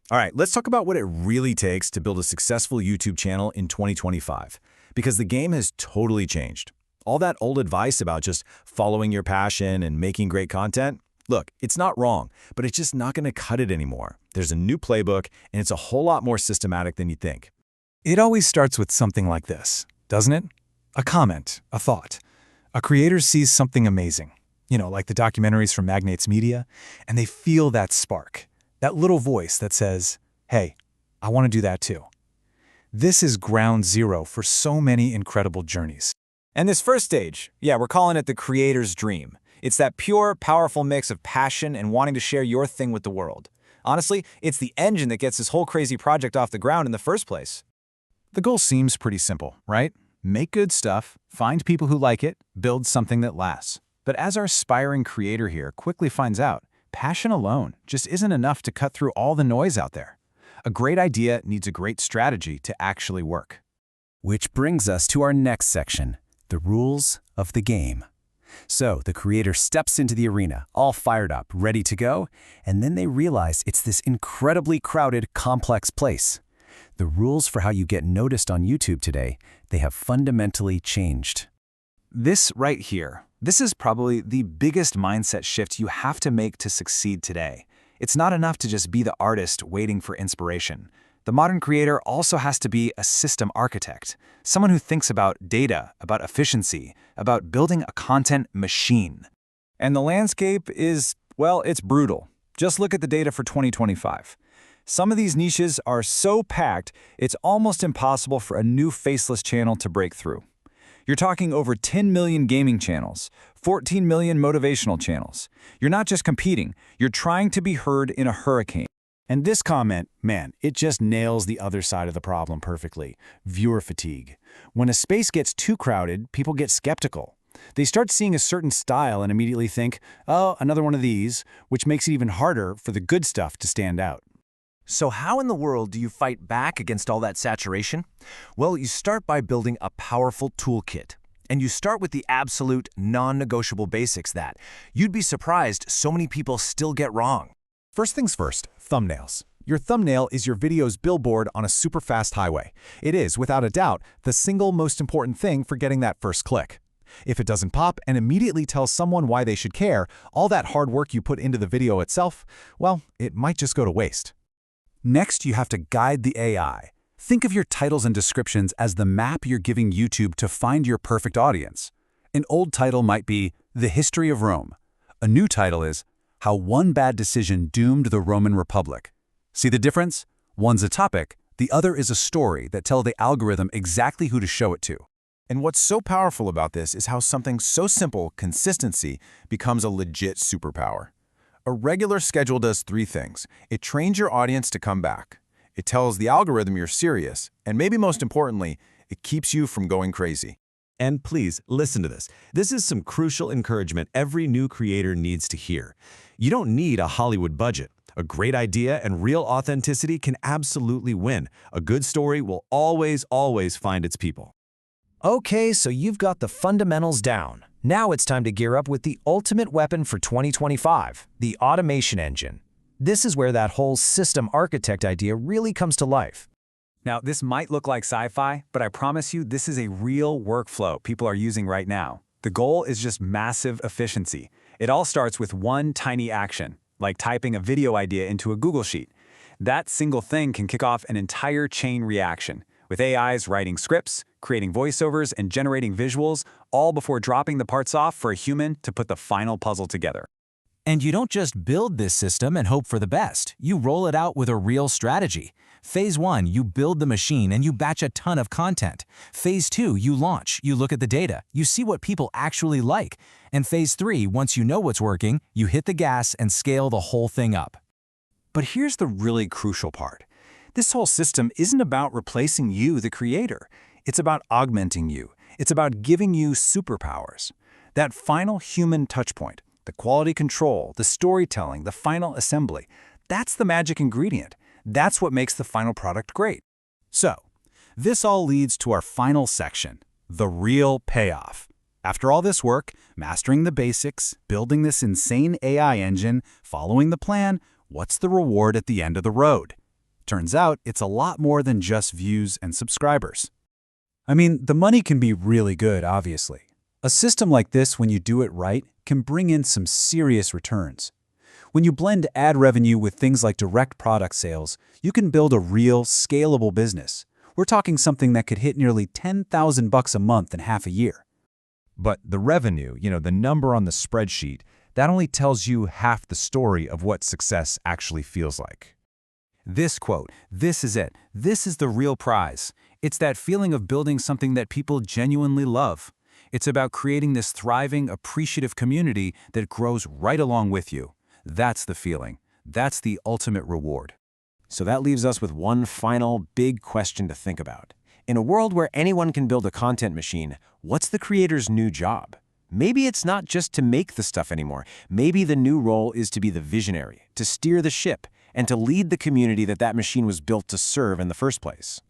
All right, let's talk about what it really takes to build a successful YouTube channel in 2025, because the game has totally changed. All that old advice about just following your passion and making great content, look, it's not wrong, but it's just not going to cut it anymore. There's a new playbook, and it's a whole lot more systematic than you think. It always starts with something like this, doesn't it? A comment, a thought. A creator sees something amazing, like the documentaries from Magnates Media, and they feel that spark, that little voice that says, hey, I want to do that too. This is ground zero for so many incredible journeys. And this first stage, we're calling it the creator's dream. It's that pure, powerful mix of passion and wanting to share your thing with the world. Honestly, it's the engine that gets this whole crazy project off the ground in the first place. The goal seems pretty simple, right? Make good stuff, find people who like it, build something that lasts. But as our aspiring creator here quickly finds out, passion alone just isn't enough to cut through all the noise out there. A great idea needs a great strategy to actually work. Which brings us to our next section, the rules of the game. So the creator steps into the arena, all fired up, ready to go, and then they realize it's this incredibly crowded, complex place. The rules for how you get noticed on YouTube today, they have fundamentally changed. This right here, this is probably the biggest mindset shift you have to make to succeed today. It's not enough to just be the artist waiting for inspiration. The modern creator also has to be a system architect, someone who thinks about data, about efficiency, about building a content machine. And the landscape is, well, it's brutal. Just look at the data for 2025. Some of these niches are so packed, it's almost impossible for a new faceless channel to break through. You're talking over 10 million gaming channels, 14 million motivational channels. You're not just competing, you're trying to be heard in a hurricane. And this comment, man, it just nails the other side of the problem perfectly. Viewer fatigue. When a space gets too crowded, people get skeptical. They start seeing a certain style and immediately think, oh, another one of these, which makes it even harder for the good stuff to stand out. So how in the world do you fight back against all that saturation? Well, you start by building a powerful toolkit. And you start with the absolute non-negotiable basics that you'd be surprised so many people still get wrong. First things first, thumbnails. Your thumbnail is your video's billboard on a super fast highway. It is, without a doubt, the single most important thing for getting that first click. If it doesn't pop and immediately tells someone why they should care, all that hard work you put into the video itself, well, it might just go to waste. Next, you have to guide the AI. Think of your titles and descriptions as the map you're giving YouTube to find your perfect audience. An old title might be The History of Rome. A new title is How One Bad Decision Doomed the Roman Republic. See the difference? One's a topic, the other is a story that tells the algorithm exactly who to show it to. And what's so powerful about this is how something so simple, consistency, becomes a legit superpower. A regular schedule does three things. It trains your audience to come back. It tells the algorithm you're serious, and maybe most importantly, it keeps you from going crazy. And please, listen to this. This is some crucial encouragement every new creator needs to hear. You don't need a Hollywood budget. A great idea and real authenticity can absolutely win. A good story will always find its people. Okay, so you've got the fundamentals down. Now it's time to gear up with the ultimate weapon for 2025, the automation engine. This is where that whole system architect idea really comes to life. Now, this might look like sci-fi, but I promise you this is a real workflow people are using right now. The goal is just massive efficiency. It all starts with one tiny action, like typing a video idea into a Google Sheet. That single thing can kick off an entire chain reaction, with AIs writing scripts, creating voiceovers, and generating visuals, all before dropping the parts off for a human to put the final puzzle together. And you don't just build this system and hope for the best. You roll it out with a real strategy. Phase 1, you build the machine and you batch a ton of content. Phase 2, you launch, you look at the data, you see what people actually like. And Phase 3, once you know what's working, you hit the gas and scale the whole thing up. But here's the really crucial part. This whole system isn't about replacing you, the creator. It's about augmenting you. It's about giving you superpowers. That final human touchpoint, the quality control, the storytelling, the final assembly, that's the magic ingredient. That's what makes the final product great. So, this all leads to our final section, the real payoff. After all this work, mastering the basics, building this insane AI engine, following the plan, what's the reward at the end of the road? Turns out it's a lot more than just views and subscribers. I mean, the money can be really good, obviously. A system like this, when you do it right, can bring in some serious returns. When you blend ad revenue with things like direct product sales, you can build a real, scalable business. We're talking something that could hit nearly $10,000 a month in half a year. But the revenue, the number on the spreadsheet, that only tells you half the story of what success actually feels like. This quote, this is it. This is the real prize. It's that feeling of building something that people genuinely love. It's about creating this thriving, appreciative community that grows right along with you. That's the feeling. That's the ultimate reward. So that leaves us with one final big question to think about. In a world where anyone can build a content machine, what's the creator's new job? Maybe it's not just to make the stuff anymore. Maybe the new role is to be the visionary, to steer the ship, and to lead the community that machine was built to serve in the first place.